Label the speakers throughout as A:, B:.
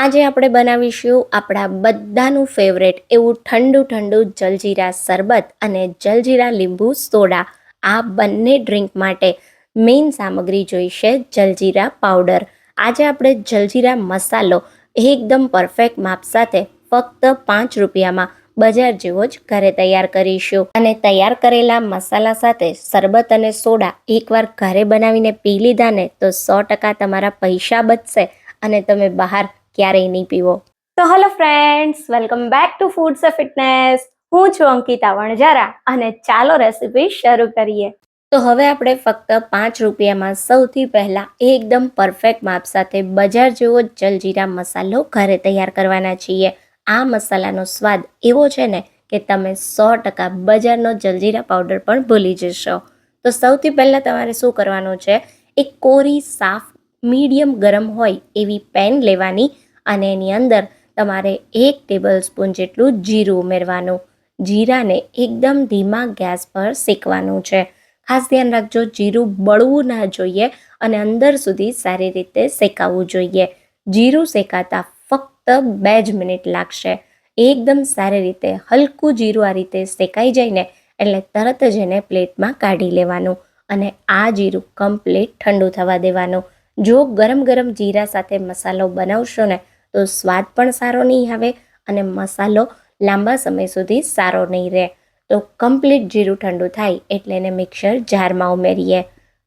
A: આજે આપણે બનાવીશું આપણા બધાનું ફેવરેટ એવું ઠંડુ ઠંડુ જલજીરા શરબત અને જલજીરા લીંબુ સોડા. આ બંને ડ્રિંક માટે મેઇન સામગ્રી જોઈશે જલજીરા પાવડર. આજે આપણે જલજીરા મસાલો એકદમ પરફેક્ટ માપ સાથે ફક્ત 5 રૂપિયામાં બજાર જેવો જ ઘરે તૈયાર કરીશું. અને તૈયાર કરેલા મસાલા સાથે શરબત અને સોડા એકવાર ઘરે બનાવીને પી લીધા ને તો 100% તમારા પૈસા બચશે અને તમે બહાર ક્યારેય નહીં પીવો. તો hello friends, welcome back to foods of fitness. હું છું અંકિતા વણજારા અને ચાલો રેસીપી શરૂ કરીએ. તો હવે આપણે ફક્ત 5 રૂપિયામાં સૌથી પહેલા એકદમ પરફેક્ટ માપ સાથે બજાર જેવો જલજીરા મસાલો ઘરે તૈયાર કરવાના છીએ. આ મસાલાનો સ્વાદ એવો છે ને કે તમે 100% બજારનો જલજીરા પાવડર પણ ભૂલી જશો. તો સૌથી પહેલા તમારે શું કરવાનું છે, એક કોરી સાફ મીડિયમ ગરમ હોય એવી પેન લેવાની અને એની અંદર તમારે 1 ટેબલ સ્પૂન જેટલું જીરું ઉમેરવાનું. જીરાને એકદમ ધીમા ગેસ પર શેકવાનું છે. ખાસ ધ્યાન રાખજો, જીરું બળવું ના જોઈએ અને અંદર સુધી સારી રીતે શેકાવવું જોઈએ. જીરું શેકાતા ફક્ત 2 જ મિનિટ લાગશે. એકદમ સારી રીતે હલકું જીરું આ રીતે શેકાઈ જાય ને એટલે તરત જ એને પ્લેટમાં કાઢી લેવાનું અને આ જીરું કમ્પ્લીટ ઠંડુ થવા દેવાનું. જો ગરમ ગરમ જીરા સાથે મસાલો બનાવશો ને તો સ્વાદ પણ સારો નહીં આવે અને મસાલો લાંબા સમય સુધી સારો નહીં રહે. તો કમ્પ્લીટ જીરું ઠંડુ થાય એટલે એને મિક્સર જારમાં ઉમેરીએ.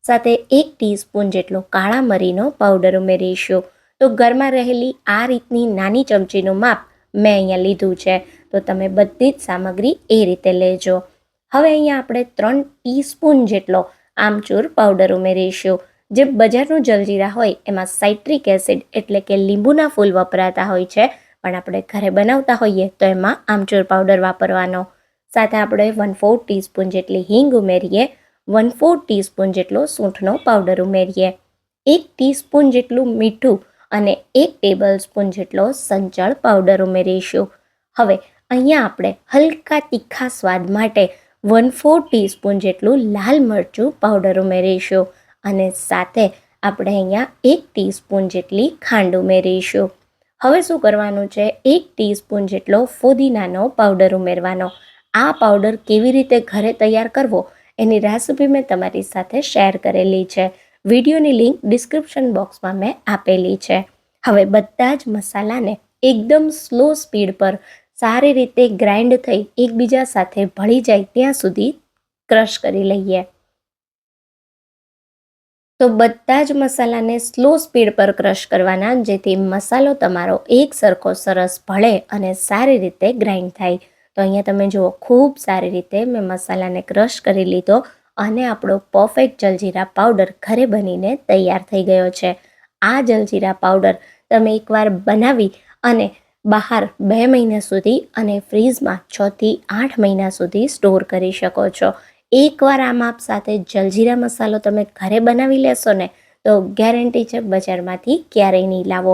A: સાથે 1 ટીસ્પૂન જેટલો કાળા મરીનો પાવડર ઉમેરીશું. તો ઘરમાં રહેલી આ રીતની નાની ચમચીનું માપ મેં અહીંયા લીધું છે, તો તમે બધી જ સામગ્રી એ રીતે લેજો. હવે અહીંયા આપણે 3 ટીસ્પૂન જેટલો આમચૂર પાવડર ઉમેરીશું. જે બજારનું જલજીરા હોય એમાં સાઇટ્રિક એસિડ એટલે કે લીંબુના ફૂલ વપરાતા હોય છે, પણ આપણે ઘરે બનાવતા હોઈએ તો એમાં આમચૂર પાવડર વાપરવાનો. સાથે આપણે 1/4 ટીસ્પૂન જેટલી હિંગ ઉમેરીએ, 1/4 ટીસ્પૂન જેટલો સૂંઠનો પાવડર ઉમેરીએ, 1 ટીસ્પૂન જેટલું મીઠું અને 1 ટેબલ સ્પૂન જેટલો સંચળ પાવડર ઉમેરીશું. હવે અહીંયા આપણે હલકા તીખા સ્વાદ માટે 1/4 ટીસ્પૂન જેટલું લાલ મરચું પાવડર ઉમેરીશું અને સાથે આપણે અહીંયા 1 ટીસ્પૂન જેટલી ખાંડ ઉમેરીશું. હવે શું કરવાનું છે, 1 ટીસ્પૂન જેટલો ફુદીનાનો પાવડર ઉમેરવાનો. આ પાવડર કેવી રીતે ઘરે તૈયાર કરવો એની રેસીપી મેં તમારી સાથે શેર કરેલી છે. વિડીયોની લિંક ડિસ્ક્રિપ્શન બોક્સમાં મેં આપેલી છે. હવે બધા જ મસાલાને એકદમ સ્લો સ્પીડ પર સારી રીતે ગ્રાઇન્ડ થઈ એકબીજા સાથે ભળી જાય ત્યાં સુધી ક્રશ કરી લઈએ. તો બધા જ મસાલાને સ્લો સ્પીડ પર ક્રશ કરવાના, જેથી મસાલો તમારો એક સરખો સરસ ભળે અને સારી રીતે ગ્રાઇન્ડ થાય. તો અહીંયા તમે જુઓ, ખૂબ સારી રીતે મેં મસાલાને ક્રશ કરી લીધો અને આપણો પરફેક્ટ જલજીરા પાવડર ઘરે બનીને તૈયાર થઈ ગયો છે. આ જલજીરા પાવડર તમે એકવાર બનાવી અને બહાર 2 મહિના સુધી અને ફ્રીઝમાં 6 થી 8 મહિના સુધી સ્ટોર કરી શકો છો. એકવાર આ માપ સાથે જલજીરા મસાલો તમે ઘરે બનાવી લેશો ને તો ગેરંટી છે બજારમાંથી ક્યારેય નહીં લાવો.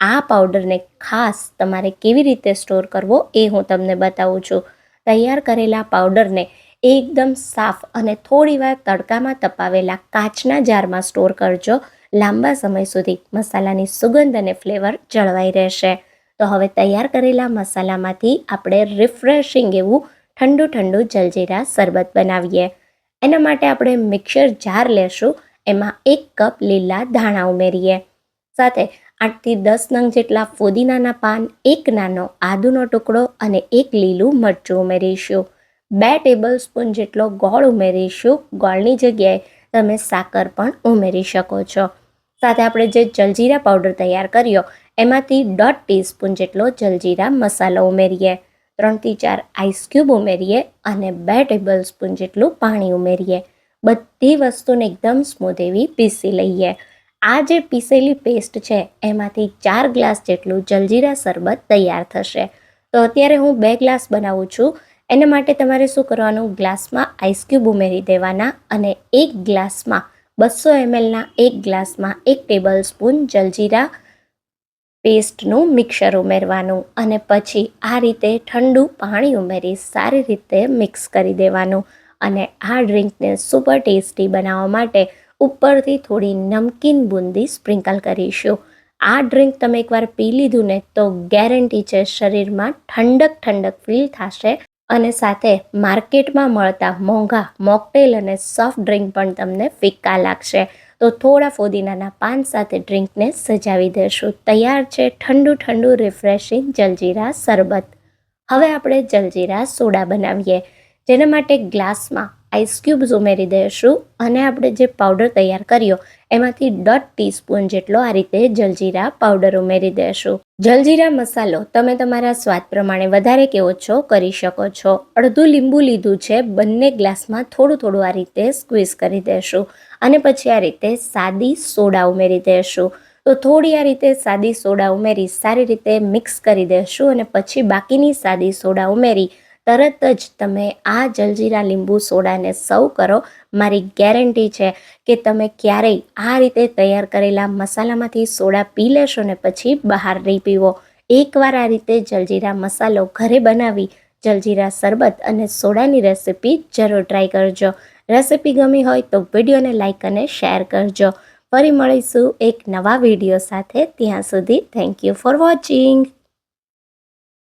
A: આ પાવડરને ખાસ તમારે કેવી રીતે સ્ટોર કરવો એ હું તમને બતાવું છું. તૈયાર કરેલા પાવડરને એકદમ સાફ અને થોડીવાર તડકામાં તપાવેલા કાચના જારમાં સ્ટોર કરજો. લાંબા સમય સુધી મસાલાની સુગંધ અને ફ્લેવર જળવાઈ રહેશે. તો હવે તૈયાર કરેલા મસાલામાંથી આપણે રિફ્રેશિંગ એવું ઠંડુ ઠંડુ જલજીરા શરબત બનાવીએ. એના માટે આપણે મિક્સર જાર લેશું, એમાં 1 કપ લીલા ધાણા ઉમેરીએ. સાથે 8 થી 10 નંગ જેટલા ફુદીનાના પાન, 1 નાનો આદુનો ટુકડો અને 1 લીલું મરચું ઉમેરીશું. 2 ટેબલ સ્પૂન જેટલો ગોળ ઉમેરીશું. ગોળની જગ્યાએ તમે સાકર પણ ઉમેરી શકો છો. સાથે આપણે જે જલજીરા પાવડર તૈયાર કર્યો એમાંથી 1/2 ટીસ્પૂન જેટલો જલજીરા મસાલો ઉમેરીએ. 3 થી 4 આઈસ ક્યુબ ઉમેરીએ અને 2 ટેબલ સ્પૂન જેટલું પાણી ઉમેરીએ. બધી વસ્તુને એકદમ સ્મૂથ એવી પીસી લઈએ. આ જે પીસેલી પેસ્ટ છે એમાંથી 4 ગ્લાસ જેટલું જલજીરા શરબત તૈયાર થશે. તો અત્યારે હું 2 ગ્લાસ બનાવું છું. એના માટે તમારે શું કરવાનું, ગ્લાસમાં આઈસ ક્યુબ ઉમેરી દેવાના અને 1 ગ્લાસમાં 200 mlના 1 ગ્લાસમાં 1 ટેબલ સ્પૂન જલજીરા પેસ્ટનું મિક્સર ઉમેરવાનું અને પછી આ રીતે ઠંડુ પાણી ઉમેરી સારી રીતે મિક્સ કરી દેવાનું. અને આ ડ્રિંકને સુપર ટેસ્ટી બનાવવા માટે ઉપરથી થોડી નમકીન બુંદી સ્પ્રિંકલ કરીશું. આ ડ્રિંક તમે એકવાર પી લીધું ને તો ગેરંટી છે શરીરમાં ઠંડક ફીલ થશે અને સાથે માર્કેટમાં મળતા મોંઘા મોકટેલ અને સોફ્ટ ડ્રિંક પણ તમને ફિક્કા લાગશે. તો થોડા ફોદીનાના પાન સાથે ડ્રિંકને સજાવી દેશું. તૈયાર છે ઠંડુ રિફ્રેશિંગ જલજીરા શરબત. હવે આપણે જલજીરા સોડા બનાવીએ. જેના માટે ગ્લાસમાં આઈસ ક્યુબ્સ ઉમેરી દઈશું અને આપણે જે પાવડર તૈયાર કર્યો એમાંથી 1/2 ટીસ્પૂન જેટલો આ રીતે જલજીરા પાવડર ઉમેરી દઈશું. જલજીરા મસાલો તમે તમારા સ્વાદ પ્રમાણે વધારે કે ઓછો કરી શકો છો. અડધું લીંબુ લીધું છે, બંને ગ્લાસમાં થોડું આ રીતે સ્ક્વીઝ કરી દઈશું અને પછી આ રીતે સાદી સોડા ઉમેરી દઈશું. તો થોડી આ રીતે સાદી સોડા ઉમેરી સારી રીતે મિક્સ કરી દઈશું અને પછી બાકીની સાદી સોડા ઉમેરી તરત જ તમે આ જલજીરા લીંબુ સોડાને સર્વ કરો. મારી ગેરંટી છે કે તમે ક્યારેય આ રીતે તૈયાર કરેલા મસાલામાંથી સોડા પી લેશો ને પછી બહાર નહીં પીવો. એકવાર આ રીતે જલજીરા મસાલો ઘરે બનાવી જલજીરા શરબત અને સોડાની રેસિપી જરૂર ટ્રાય કરજો. રેસિપી ગમી હોય તો વિડીયોને લાઈક અને શેર કરજો. ફરી મળીશું એક નવા વિડીયો સાથે. ત્યાં સુધી થેન્ક યુ ફોર વોચિંગ.